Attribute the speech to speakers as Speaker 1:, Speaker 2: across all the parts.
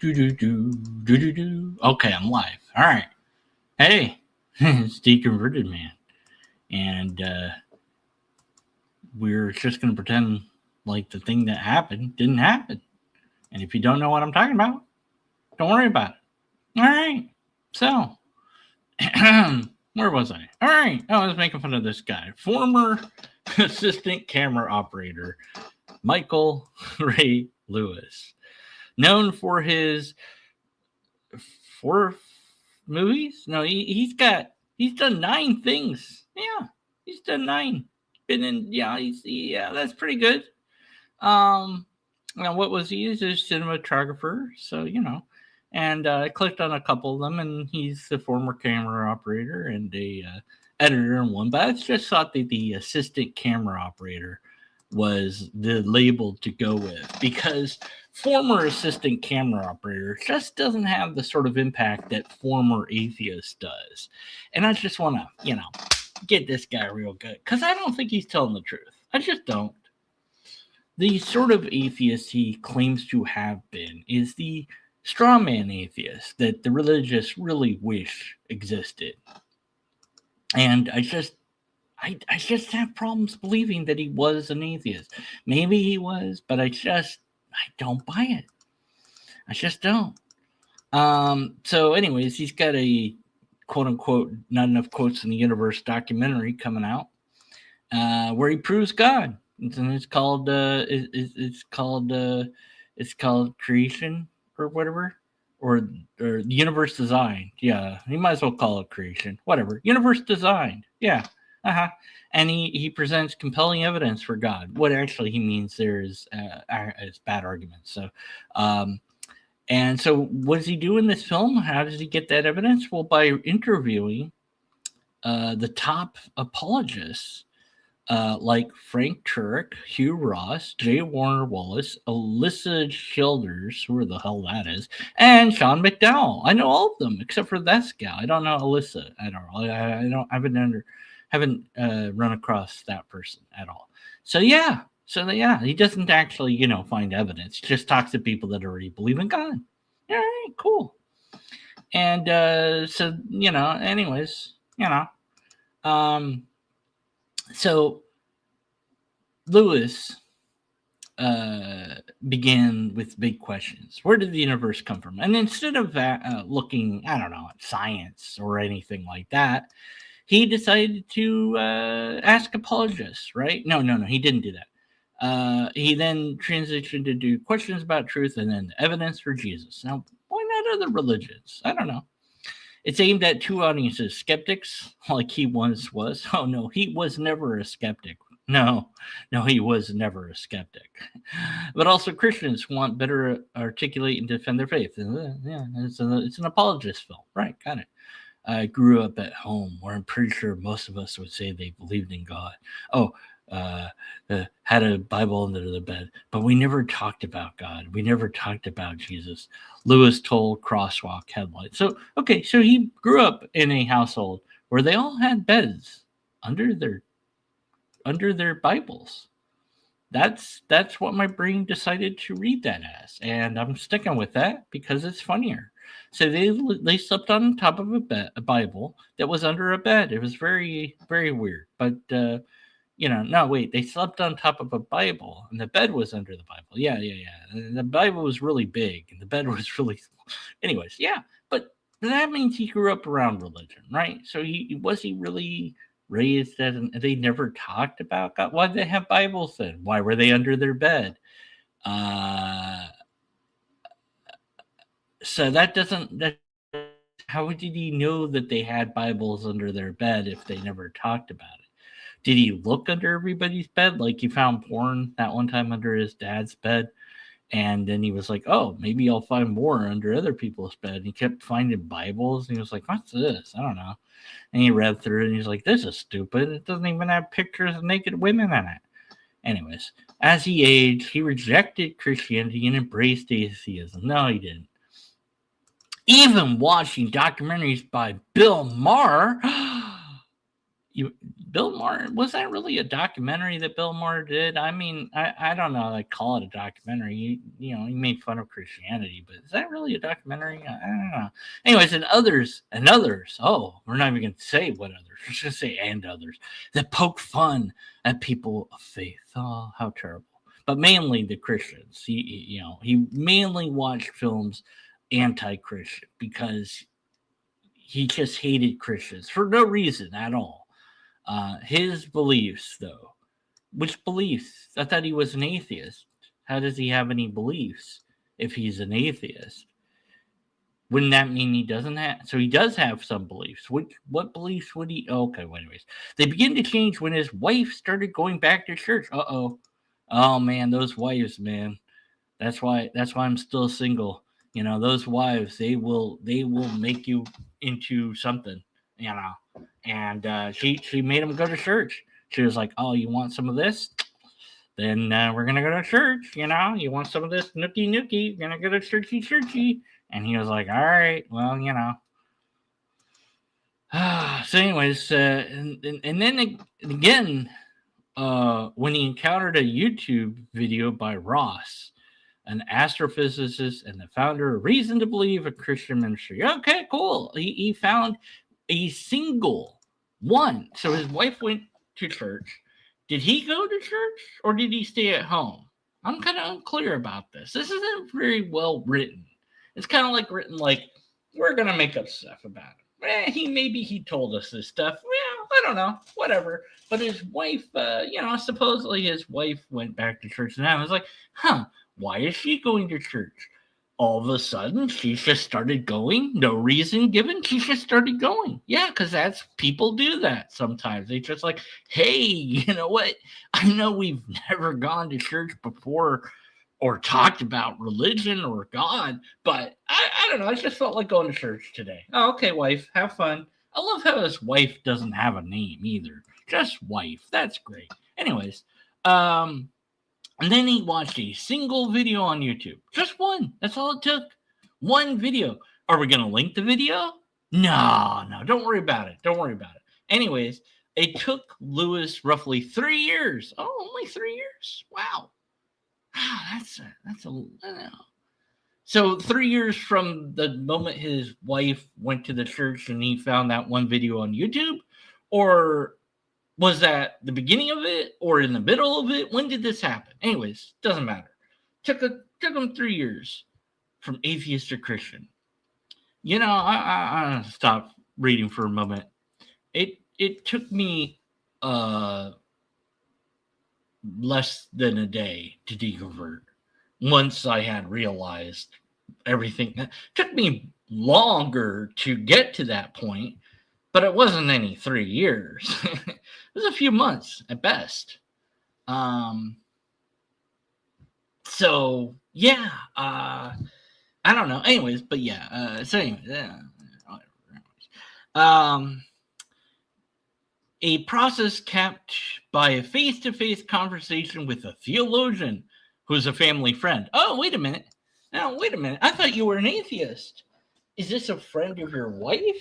Speaker 1: Okay, I'm live. All right. Hey, it's Deconverted Man. And we're just going to pretend like the thing that happened didn't happen. And if you don't know what I'm talking about, don't worry about it. All right. So, where was I? All right. I was making fun of this guy. Former assistant camera operator, Michael Ray Lewis. Known for his 4 movies? No, he's done 9 things. Yeah, he's done 9. Been in yeah, that's pretty good. Now what was he? He's a cinematographer, so and I clicked on a couple of them, and he's the former camera operator and a editor in one. But I just thought that the assistant camera operator was the label to go with, because former assistant camera operator just doesn't have the sort of impact that former atheist does. And I just want to, get this guy real good, because I don't think he's telling the truth. I just don't. The sort of atheist he claims to have been is the straw man atheist that the religious really wish existed. And I just have problems believing that he was an atheist. Maybe he was, but I don't buy it. I just don't. So anyways, he's got a quote unquote not enough quotes in the universe documentary coming out, where he proves God. And it's called Creation or whatever. Or the universe designed. Yeah. You might as well call it creation. Whatever. Universe designed. Yeah. And he presents compelling evidence for God. What actually he means there is bad arguments. So, and so what does he do in this film? How does he get that evidence? Well, by interviewing the top apologists, like Frank Turek, Hugh Ross, J. Warner Wallace, Alyssa Childers, who the hell that is, and Sean McDowell. I know all of them except for this gal. I don't know Alyssa at all. I haven't run across that person at all. So yeah, he doesn't actually find evidence. He just talks to people that already believe in God. All right, cool. And so anyways, so Lewis began with big questions. Where did the universe come from? And instead of looking, I don't know, at science or anything like that, he decided to ask apologists, right? No, he didn't do that. He then transitioned to do questions about truth and then evidence for Jesus. Now, why not other religions? I don't know. It's aimed at 2 audiences: skeptics, like he once was. Oh, no, he was never a skeptic. No, he was never a skeptic. But also Christians who want better articulate and defend their faith. Yeah, it's an apologist film. Right, got it. I grew up at home where I'm pretty sure most of us would say they believed in God. Oh, had a Bible under the bed, but we never talked about God. We never talked about Jesus. Lewis told Crosswalk Headlights. So he grew up in a household where they all had beds under their Bibles. That's what my brain decided to read that as, and I'm sticking with that because it's funnier. So they slept on top of a Bible that was under a bed. It was very, very weird. But no, wait, they slept on top of a Bible and the bed was under the Bible. Yeah. And the Bible was really big and the bed was really small. Anyways, yeah, but that means he grew up around religion, right? So he really raised as they never talked about God. Why did they have Bibles then? Why were they under their bed? So how did he know that they had Bibles under their bed if they never talked about it? Did he look under everybody's bed? Like he found porn that one time under his dad's bed, and then he was like, oh, maybe I'll find more under other people's bed. And he kept finding Bibles, and he was like, what's this? I don't know. And he read through it, and he's like, this is stupid. It doesn't even have pictures of naked women in it. Anyways, as he aged, he rejected Christianity and embraced atheism. No, he didn't. Even watching documentaries by Bill Maher, Bill Maher, was that really a documentary that Bill Maher did? I mean, I don't know. I call it a documentary. He made fun of Christianity, but is that really a documentary? I don't know. Anyways, and others. Oh, we're not even going to say what others. We're just going to say and others that poke fun at people of faith. Oh, how terrible. But mainly the Christians. He mainly watched films anti-Christian because he just hated Christians for no reason at all. His beliefs, though. Which beliefs? I thought he was an atheist. How does he have any beliefs if he's an atheist? Wouldn't that mean he doesn't have? So he does have some beliefs. What beliefs would he? Okay, well, anyways, they begin to change when his wife started going back to church. Oh man, those wives, man. That's why I'm still single. Those wives, they will make you into something. You know, and she made him go to church. She was like, "Oh, you want some of this? Then we're gonna go to church. You want some of this nookie nookie? You're gonna go to churchy churchy." And he was like, "All right, well, So, anyways, and then again, when he encountered a YouTube video by Ross, an astrophysicist and the founder of Reason to Believe, a Christian ministry. Okay, cool. He found a single one. So his wife went to church. Did he go to church or did he stay at home? I'm kind of unclear about this. This isn't very well written. It's kind of like written like, we're going to make up stuff about him. Maybe he told us this stuff. Well, I don't know. Whatever. But his wife, supposedly his wife went back to church, and I was like, why is she going to church? All of a sudden, she just started going. No reason given. She just started going. Yeah, because people do that sometimes. They just like, hey, you know what? I know we've never gone to church before or talked about religion or God, but I don't know. I just felt like going to church today. Oh, okay, wife, have fun. I love how his wife doesn't have a name either. Just wife. That's great. Anyways, and then he watched a single video on YouTube. Just one. That's all it took. One video. Are we going to link the video? No. Don't worry about it. Anyways, it took Lewis roughly 3 years. Oh, only 3 years. Wow. That's a. So 3 years from the moment his wife went to the church and he found that one video on YouTube, or was that the beginning of it or in the middle of it? When did this happen? Anyways, doesn't matter. Took him 3 years from atheist to Christian. I stopped reading for a moment. It took me less than a day to deconvert. Once I had realized everything, it took me longer to get to that point, but it wasn't any 3 years. It was a few months at best. So yeah, I don't know. Anyways, but yeah. A process kept by a face-to-face conversation with a theologian who's a family friend. Oh, wait a minute. Now, wait a minute. I thought you were an atheist. Is this a friend of your wife?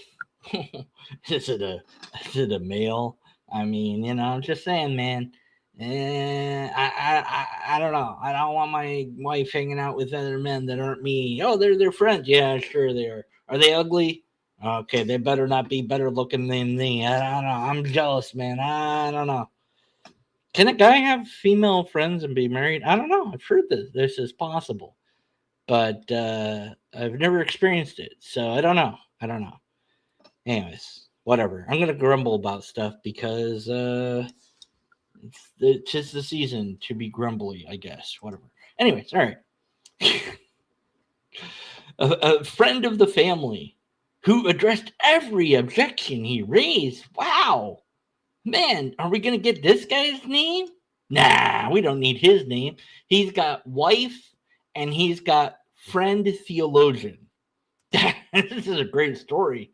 Speaker 1: Is it a male? I mean, I'm just saying, man. I don't know. I don't want my wife hanging out with other men that aren't me. Oh, they're their friends. Yeah, sure they are. Are they ugly? Okay, they better not be better looking than me. I don't know. I'm jealous, man. I don't know. Can a guy have female friends and be married? I don't know. I've heard that this is possible, but I've never experienced it, so I don't know. Anyways, whatever. I'm gonna grumble about stuff because it's just the season to be grumbly, I guess. Whatever. Anyways, all right. a friend of the family who addressed every objection he raised. Wow. Man, are we going to get this guy's name? Nah, we don't need his name. He's got wife and he's got friend theologian. This is a great story.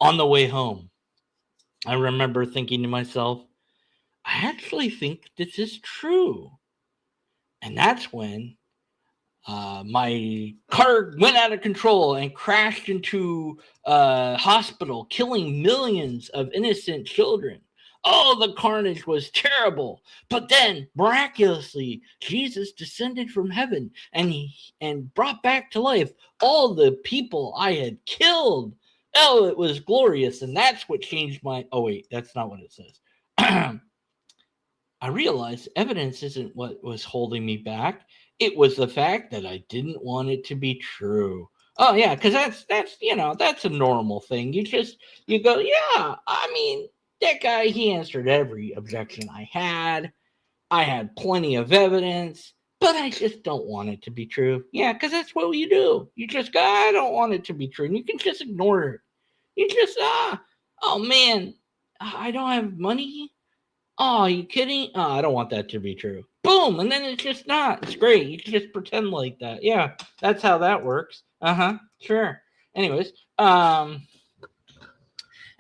Speaker 1: On the way home, I remember thinking to myself, I actually think this is true. And that's when My car went out of control and crashed into a hospital, killing millions of innocent children. Oh, the carnage was terrible. But then, miraculously, Jesus descended from heaven and brought back to life all the people I had killed. Oh, it was glorious, and that's what changed my. Oh wait, that's not what it says. I realized evidence isn't what was holding me back. It was the fact that I didn't want it to be true. Oh yeah, because that's a normal thing. You go, yeah. I mean, that guy, he answered every objection I had. I had plenty of evidence, but I just don't want it to be true. Yeah, because that's what you do. You just go, I don't want it to be true, and you can just ignore it. You just oh man, I don't have money. Oh, are you kidding? Oh, I don't want that to be true. Boom, and then it's just not. It's great. You can just pretend like that. Yeah, that's how that works. Sure. Anyways, and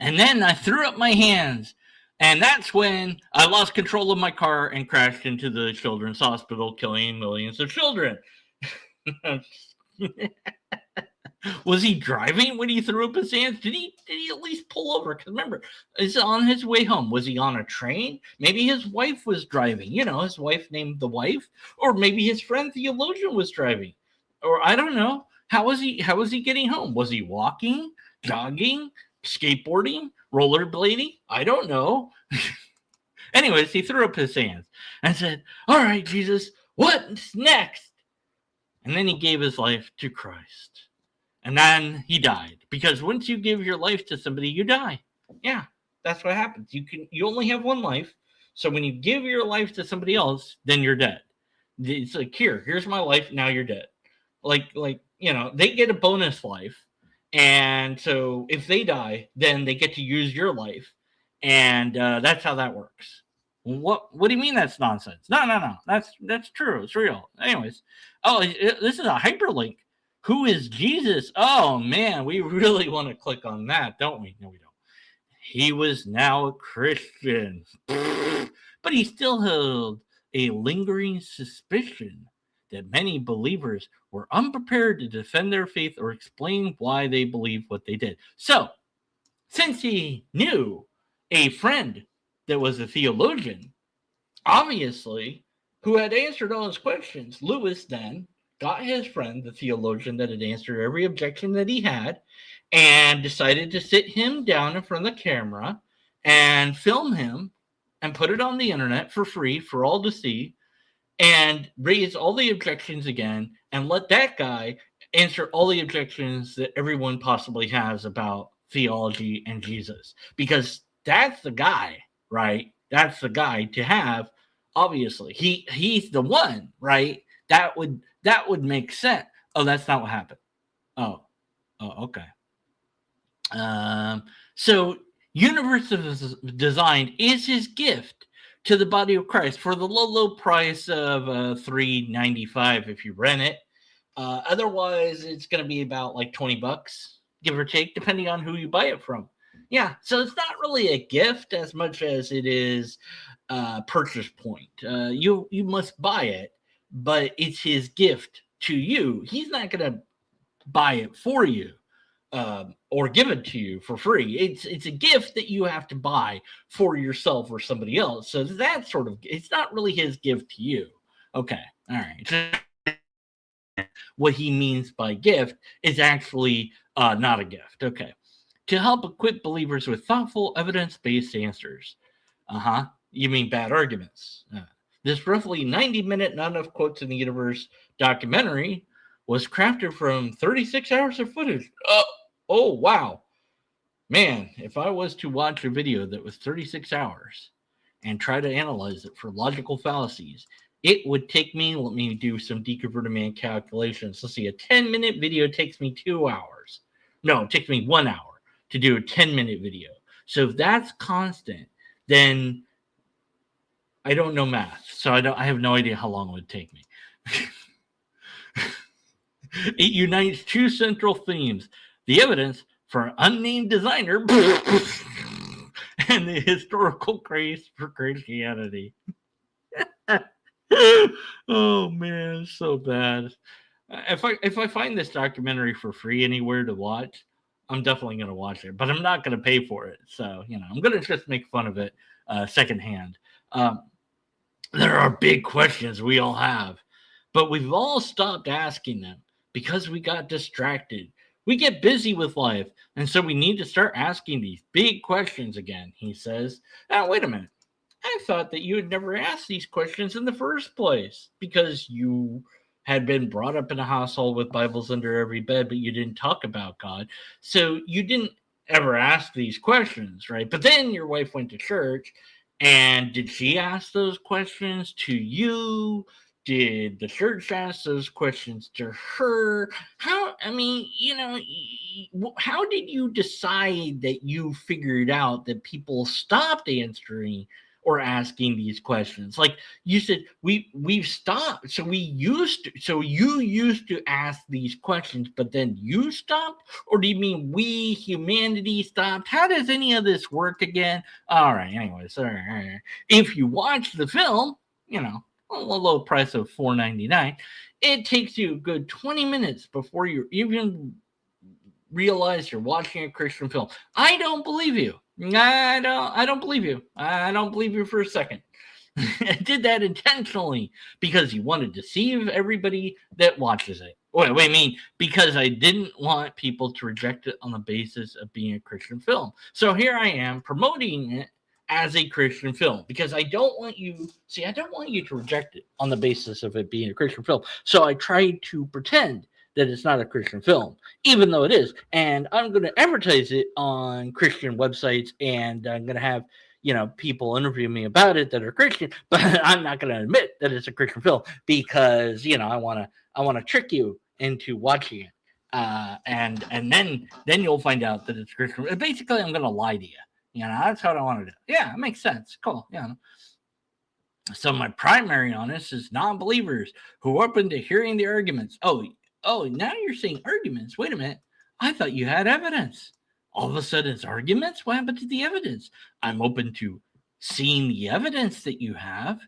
Speaker 1: then I threw up my hands, and that's when I lost control of my car and crashed into the children's hospital, killing millions of children. Was he driving when he threw up his hands? Did he at least pull over? Because remember, it's on his way home. Was he on a train? Maybe his wife was driving. His wife named the wife, or maybe his friend theologian was driving, or I don't know. How was he getting home? Was he walking, jogging, skateboarding, rollerblading? I don't know. Anyways, he threw up his hands and said, "All right, Jesus, what's next?" And then he gave his life to Christ. And then he died, because once you give your life to somebody, you die. Yeah, that's what happens. You only have one life, so when you give your life to somebody else, then you're dead. It's like, here's my life. Now you're dead. Like they get a bonus life, and so if they die, then they get to use your life, and that's how that works. What do you mean that's nonsense? No. That's true. It's real. Anyways, this is a hyperlink. Who is Jesus? Oh man, we really want to click on that, don't we? No, we don't. He was now a Christian, but he still held a lingering suspicion that many believers were unprepared to defend their faith or explain why they believed what they did. So, since he knew a friend that was a theologian, obviously, who had answered all his questions, Lewis then got his friend, the theologian that had answered every objection that he had, and decided to sit him down in front of the camera and film him and put it on the internet for free for all to see, and raise all the objections again, and let that guy answer all the objections that everyone possibly has about theology and Jesus. Because that's the guy, right? That's the guy to have. Obviously, he's the one, right? That would make sense. Oh, that's not what happened. Oh, okay. So Universe of Design is his gift to the body of Christ for the low price of $3.95 if you rent it. Otherwise, it's going to be about like $20, give or take, depending on who you buy it from. Yeah, so it's not really a gift as much as it is a purchase point. You must buy it, but it's his gift to you. He's not going to buy it for you. Or give it to you for free. It's a gift that you have to buy for yourself or somebody else. So that sort of, it's not really his gift to you. Okay, all right. What he means by gift is actually not a gift. Okay, to help equip believers with thoughtful, evidence-based answers. You mean bad arguments? This roughly 90-minute Not Enough Quotes in the Universe documentary was crafted from 36 hours of footage. Oh, wow. Man, if I was to watch a video that was 36 hours and try to analyze it for logical fallacies, it would take me, let me do some deconverted man calculations. Let's see, a 10-minute video takes me 2 hours. No, it takes me 1 hour to do a 10-minute video. So if that's constant, then I don't know math. So I have no idea how long it would take me. It unites two central themes: the evidence for an unnamed designer and the historical grace for Christianity. Oh man, so bad. If I find this documentary for free anywhere to watch, I'm definitely going to watch it. But I'm not going to pay for it. So I'm going to just make fun of it secondhand. Um, there are big questions we all have, but we've all stopped asking them because we got distracted. We get busy with life, and so we need to start asking these big questions again, he says. Now, wait a minute. I thought that you had never asked these questions in the first place because you had been brought up in a household with Bibles under every bed, but you didn't talk about God. So you didn't ever ask these questions, right? But then your wife went to church, and did she ask those questions to you? Did the church ask those questions to her? How, I mean, how did you decide that you figured out that people stopped answering or asking these questions? Like you said, we've stopped. So you used to ask these questions, but then you stopped? Or do you mean we, humanity, stopped? How does any of this work again? All right, anyways, all right. If you watch the film, a low price of $4.99, it takes you a good 20 minutes before you even realize you're watching a Christian film. I don't believe you. I don't believe you. I don't believe you for a second. I did that intentionally because you want to deceive everybody that watches it. Wait, I mean, because I didn't want people to reject it on the basis of being a Christian film. So here I am promoting it as a Christian film because I don't want you to reject it on the basis of it being a Christian film. So I tried to pretend that it's not a Christian film, even though it is. And I'm going to advertise it on Christian websites, and I'm going to have people interview me about it that are Christian, but I'm not going to admit that it's a Christian film because I want to trick you into watching it, and then you'll find out that it's Christian. Basically, I'm going to lie to you. That's what I want to do. Yeah, it makes sense. Cool. So my primary audience is non-believers who are open to hearing the arguments. Oh, now you're saying arguments. Wait a minute. I thought you had evidence. All of a sudden it's arguments? What happened to the evidence? I'm open to seeing the evidence that you have.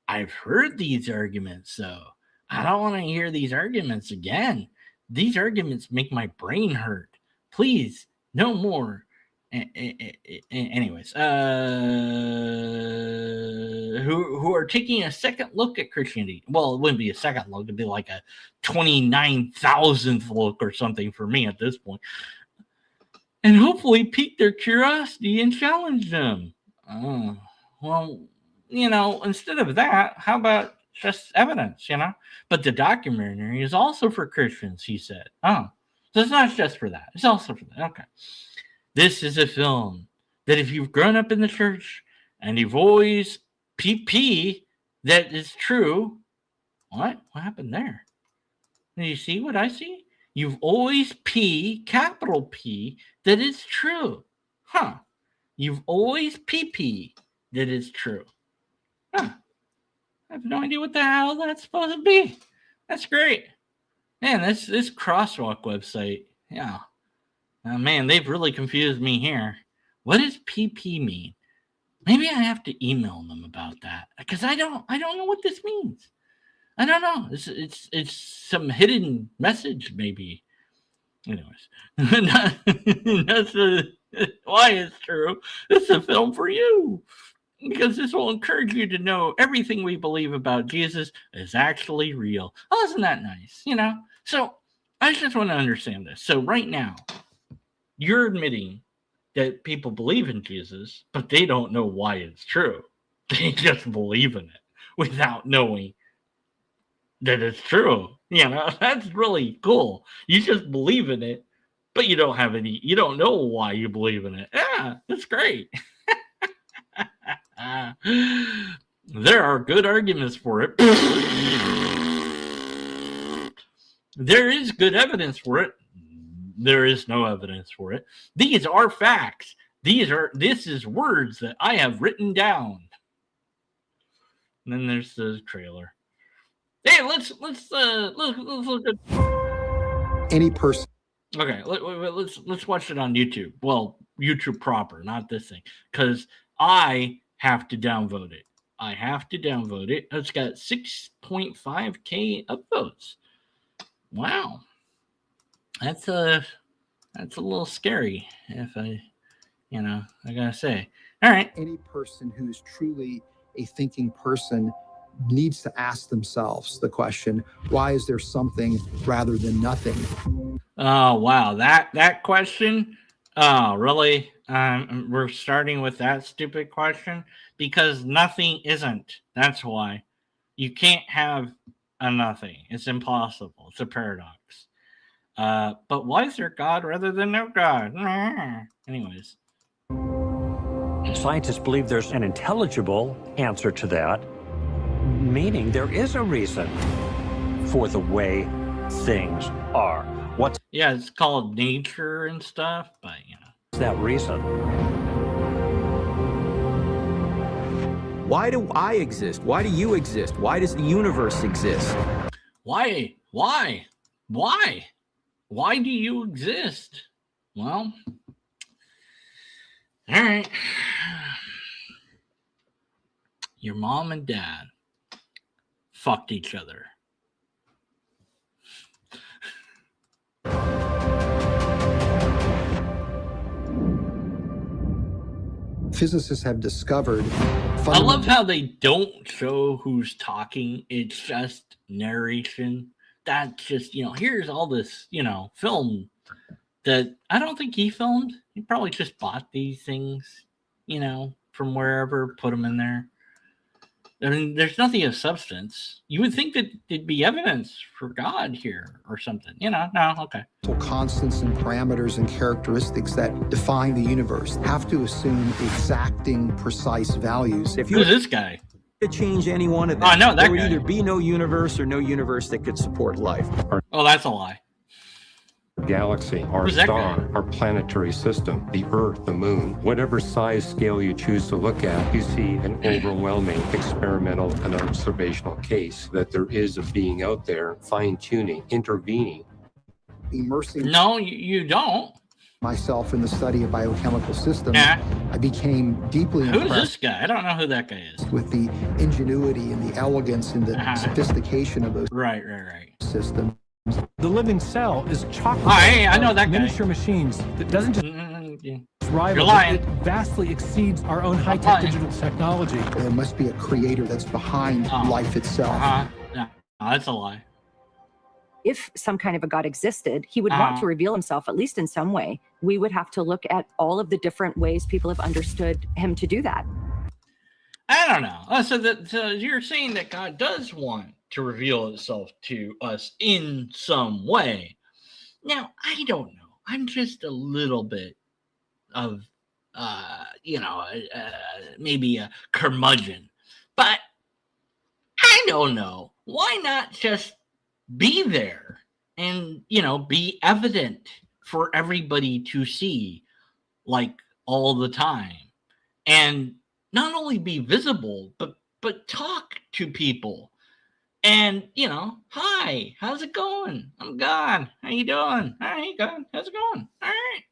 Speaker 1: I've heard these arguments, though. I don't want to hear these arguments again. These arguments make my brain hurt. Please, no more. Anyways, who are taking a second look at Christianity? Well, it wouldn't be a second look; it'd be like a 29,000th look or something for me at this point, and hopefully pique their curiosity and challenge them. Well, instead of that, how about just evidence? But the documentary is also for Christians, he said. So it's not just for that; it's also for that. Okay. This is a film that if you've grown up in the church and you've always PP that is true. What happened there? Did you see what I see? You've always capital P, that is true. Huh. You've always PP that is true. Huh. I have no idea what the hell that's supposed to be. That's great. Man, this Crosswalk website. Yeah. Oh, man, they've really confused me here. What does PP mean? Maybe I have to email them about that because I don't know what this means. I don't know. It's some hidden message, maybe. Anyways, that's why it's true. This is a film for you because this will encourage you to know everything we believe about Jesus is actually real. Oh, isn't that nice? So I just want to understand this. So right now, you're admitting that people believe in Jesus, but they don't know why it's true. They just believe in it without knowing that it's true. That's really cool. You just believe in it, but you don't know why you believe in it. Yeah, that's great. There are good arguments for it. There is good evidence for it. There is no evidence for it. These are facts. This is words that I have written down. And then there's the trailer. Hey, let's look at
Speaker 2: any person.
Speaker 1: Okay, let's watch it on YouTube. Well, YouTube proper, not this thing, because I have to downvote it. It's got 6.5K upvotes. Wow. That's a little scary, if I gotta say. All right.
Speaker 2: Any person who's truly a thinking person needs to ask themselves the question, why is there something rather than nothing?
Speaker 1: Oh, wow. That question? Oh, really? We're starting with that stupid question? Because nothing isn't. That's why. You can't have a nothing. It's impossible. It's a paradox. But why is there God rather than no God? Anyways.
Speaker 3: Scientists believe there's an intelligible answer to that, meaning there is a reason for the way things are. What's
Speaker 1: it's called nature and stuff, but
Speaker 3: that reason?
Speaker 4: Why do I exist? Why do you exist? Why does the universe exist?
Speaker 1: Why do you exist? Well, all right. Your mom and dad fucked each other.
Speaker 2: Physicists have discovered.
Speaker 1: I love how they don't show who's talking. It's just narration. That's just, here's all this, film that I don't think he filmed. He probably just bought these things, from wherever, put them in there. I mean, there's nothing of substance. You would think that there'd be evidence for God here or something. No, okay.
Speaker 2: Constants and parameters and characteristics that define the universe have to assume exacting, precise values.
Speaker 4: If you
Speaker 1: Who's this guy?
Speaker 4: could change any one of them,
Speaker 1: I know that
Speaker 4: there would
Speaker 1: guy.
Speaker 4: either be no universe or no universe that could support life.
Speaker 1: Oh, that's a lie.
Speaker 5: Galaxy, our
Speaker 1: Who's that
Speaker 5: star,
Speaker 1: guy?
Speaker 5: our planetary system, the Earth, the Moon, whatever size scale you choose to look at, you see an overwhelming experimental and observational case that there is a being out there fine-tuning, intervening.
Speaker 2: Immersing
Speaker 1: No, you don't.
Speaker 2: myself in the study of biochemical systems,
Speaker 1: Nah.
Speaker 2: I became deeply
Speaker 1: Who's
Speaker 2: impressed
Speaker 1: this guy? I don't know who that guy is.
Speaker 2: with the ingenuity and the elegance and the sophistication of those
Speaker 1: Right.
Speaker 2: systems.
Speaker 6: The living cell is chock
Speaker 1: Oh, hey, I know that guy.
Speaker 6: miniature machines that doesn't just
Speaker 1: Yeah.
Speaker 6: rival,
Speaker 1: You're lying.
Speaker 6: it vastly exceeds our own
Speaker 1: I'm
Speaker 6: high-tech
Speaker 1: lying.
Speaker 6: digital technology.
Speaker 2: There must be a creator that's behind
Speaker 1: Oh.
Speaker 2: life itself.
Speaker 1: No, that's a lie.
Speaker 7: If some kind of a God existed, he would want to reveal himself, at least in some way. We would have to look at all of the different ways people have understood him to do that.
Speaker 1: I don't know. So you're saying that God does want to reveal itself to us in some way. Now, I don't know. I'm just a little bit of, maybe a curmudgeon. But I don't know. Why not just be there and, be evident for everybody to see, like, all the time? And not only be visible, but talk to people. And, hi, how's it going? I'm God. How you doing? All right, good. How's it going? All right.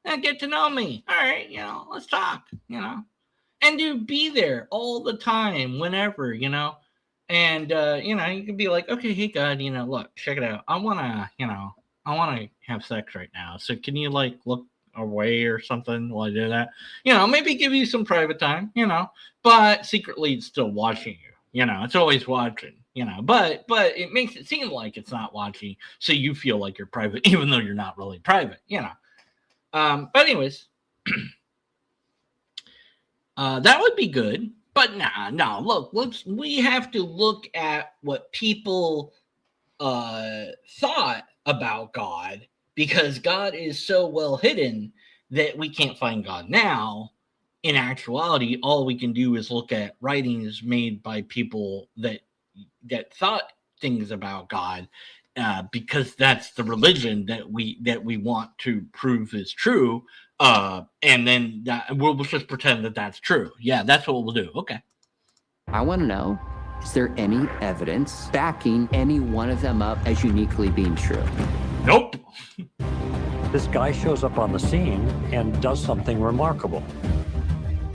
Speaker 1: Now get to know me. All right, let's talk, And to be there all the time, whenever, And, you can be like, okay, hey, God, look, check it out. I want to have sex right now. So can you, like, look away or something while I do that? Maybe give you some private time, but secretly it's still watching you. It's always watching. But it makes it seem like it's not watching, so you feel like you're private, even though you're not really private, But anyways, that would be good. But no, look, we have to look at what people thought about God, because God is so well hidden that we can't find God now. In actuality, all we can do is look at writings made by people that thought things about God, because that's the religion that we want to prove is true, and then we'll just pretend that that's true. Yeah, that's what we'll do. Okay.
Speaker 8: I want to know, is there any evidence backing any one of them up as uniquely being true?
Speaker 1: Nope.
Speaker 3: This guy shows up on the scene and does something remarkable.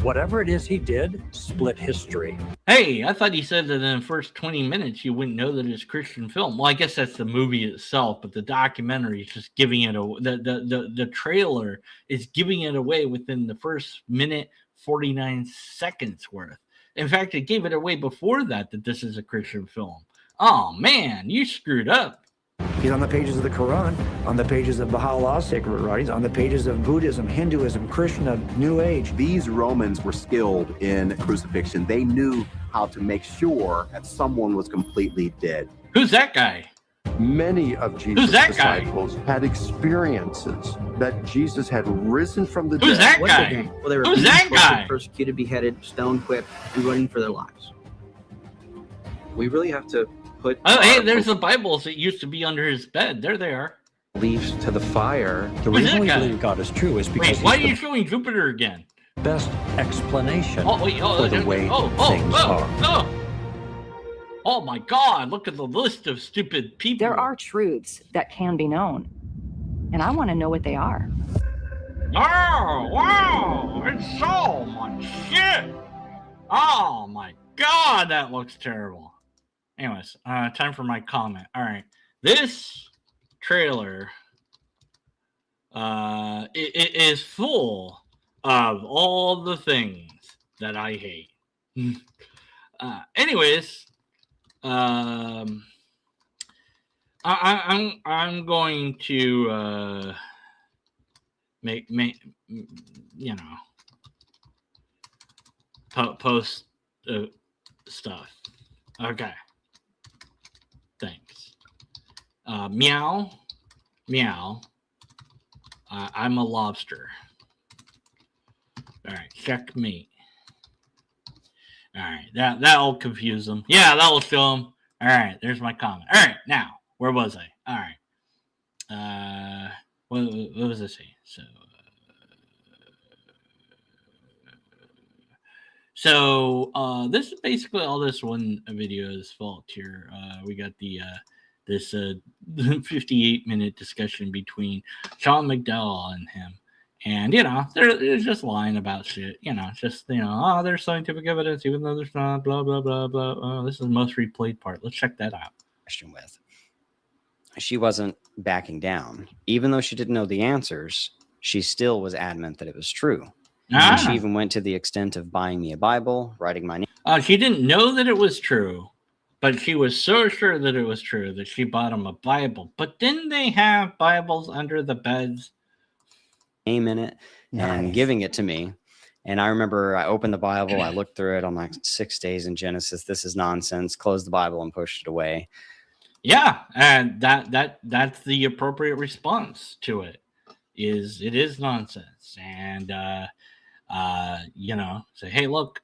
Speaker 3: Whatever it is he did, split history.
Speaker 1: Hey, I thought he said that in the first 20 minutes you wouldn't know that it's a Christian film. Well, I guess that's the movie itself, but the documentary is just giving it away. The trailer is giving it away within the first minute 49 seconds worth. In fact, it gave it away before that this is a Christian film. Oh man, you screwed up.
Speaker 9: He's on the pages of the Quran, on the pages of Baha'u'llah's sacred writings, on the pages of Buddhism, Hinduism, Krishna, New Age.
Speaker 10: These Romans were skilled in crucifixion. They knew how to make sure that someone was completely dead.
Speaker 1: Who's that guy?
Speaker 11: Many of Jesus'
Speaker 1: that guy?
Speaker 11: disciples had experiences that Jesus had risen from the
Speaker 1: Who's
Speaker 11: dead.
Speaker 1: that guy?
Speaker 12: Well, they were
Speaker 1: Who's that guy?
Speaker 12: persecuted, beheaded, stoned, whipped, and running for their lives. We really have to put.
Speaker 1: Oh, hey, there's the Bibles that used to be under his bed. There they are.
Speaker 12: Beliefs to the fire.
Speaker 3: The
Speaker 1: Who's
Speaker 3: reason
Speaker 1: that
Speaker 3: we
Speaker 1: guy?
Speaker 3: believe God is true is because
Speaker 1: Wait, why are
Speaker 3: he's
Speaker 1: you showing Jupiter again?
Speaker 3: the best explanation for the way things are.
Speaker 1: Oh my God, look at the list of stupid people.
Speaker 7: There are truths that can be known, and I want to know what they are.
Speaker 1: Oh, wow, it's so much shit. Oh my God, that looks terrible. Anyways, time for my comment. All right, this trailer it is full of all the things that I hate. Anyways, I'm going to make you know, post stuff. Okay. Thanks. Meow. I'm a lobster. All right, checkmate. All right, that'll confuse them. Yeah, that'll show them. All right, there's my comment. All right, now where was I? All right. What was I saying? So this is basically all this one video's fault here. We got this 58-minute discussion between Sean McDowell and him. And, you know, they're just lying about shit. You know, just, you know, oh, there's scientific evidence, even though there's not, blah, blah, blah, blah. Oh, this is the most replayed part. Let's check that out.
Speaker 13: Question with. She wasn't backing down. Even though she didn't know the answers, she still was adamant that it was true. And she even went to the extent of buying me a Bible, writing my name.
Speaker 1: She didn't know that it was true, but she was so sure that it was true that she bought him a Bible. But didn't they have Bibles under the beds?
Speaker 13: Name in it and giving it to me. And I remember I opened the Bible, I looked through it, I'm like, 6 days in Genesis, this is nonsense. Closed the Bible and pushed it away.
Speaker 1: Yeah, and that's the appropriate response to it. It is nonsense. And you know, say, hey, look,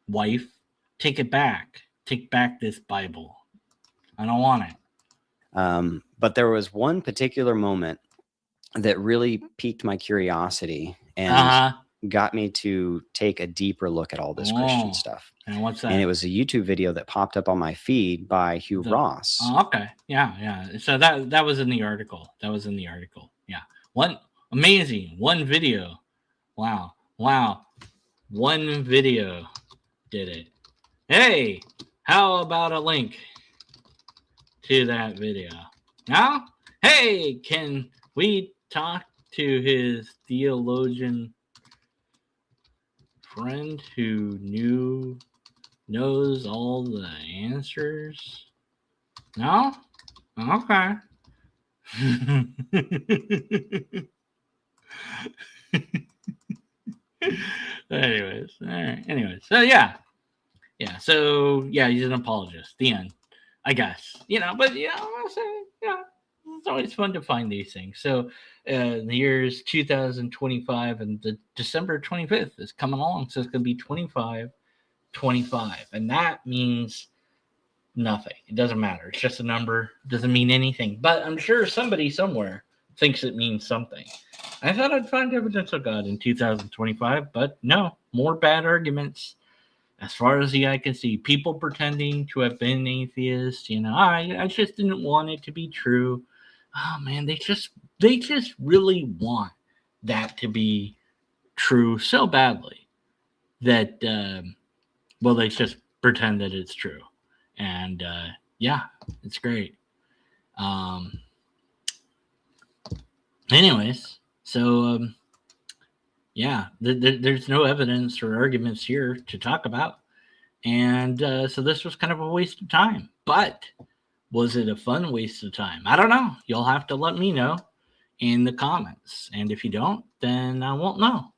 Speaker 1: wife, take it back. Take back this Bible. I don't want it.
Speaker 13: But there was one particular moment that really piqued my curiosity and got me to take a deeper look at all this Christian stuff.
Speaker 1: And what's that?
Speaker 13: And it was a YouTube video that popped up on my feed by Hugh Ross.
Speaker 1: Oh, okay. Yeah. So that was in the article. Yeah. One amazing. One video. Wow. One video did it. Hey, how about a link to that video? Now, hey, can we talk to his theologian friend who knows all the answers? No? Okay. Anyways, all right. Anyways, so yeah. So he's an apologist. The end, I guess. You know, but yeah, I'll say, yeah, it's always fun to find these things. So the year's 2025, and the December 25th is coming along, so it's gonna be 25, and that means nothing. It doesn't matter. It's just a number. It doesn't mean anything. But I'm sure somebody somewhere thinks it means something. I thought I'd find evidence of God in 2025, but no, more bad arguments. As far as the eye can see, people pretending to have been atheists, you know, I just didn't want it to be true. Oh man, they just really want that to be true so badly. that well, they just pretend that it's true. And yeah, it's great. Anyways, so yeah, there's no evidence or arguments here to talk about. And so this was kind of a waste of time. But was it a fun waste of time? I don't know. You'll have to let me know in the comments. And if you don't, then I won't know.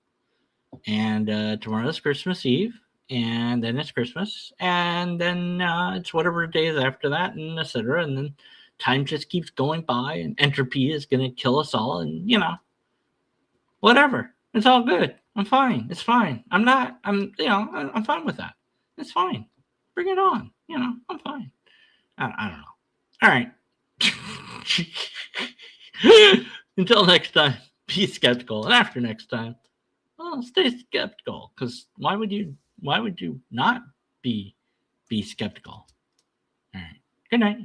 Speaker 1: And tomorrow's Christmas Eve. And then it's Christmas. And then it's whatever days after that, and etc. And then time just keeps going by. And entropy is going to kill us all. And, you know, whatever. It's all good. I'm fine. It's fine. I'm fine with that. It's fine. Bring it on. You know, I'm fine. I don't know. All right. Until next time, be skeptical. And after next time, well, stay skeptical. Because why would you not be skeptical? All right. Good night.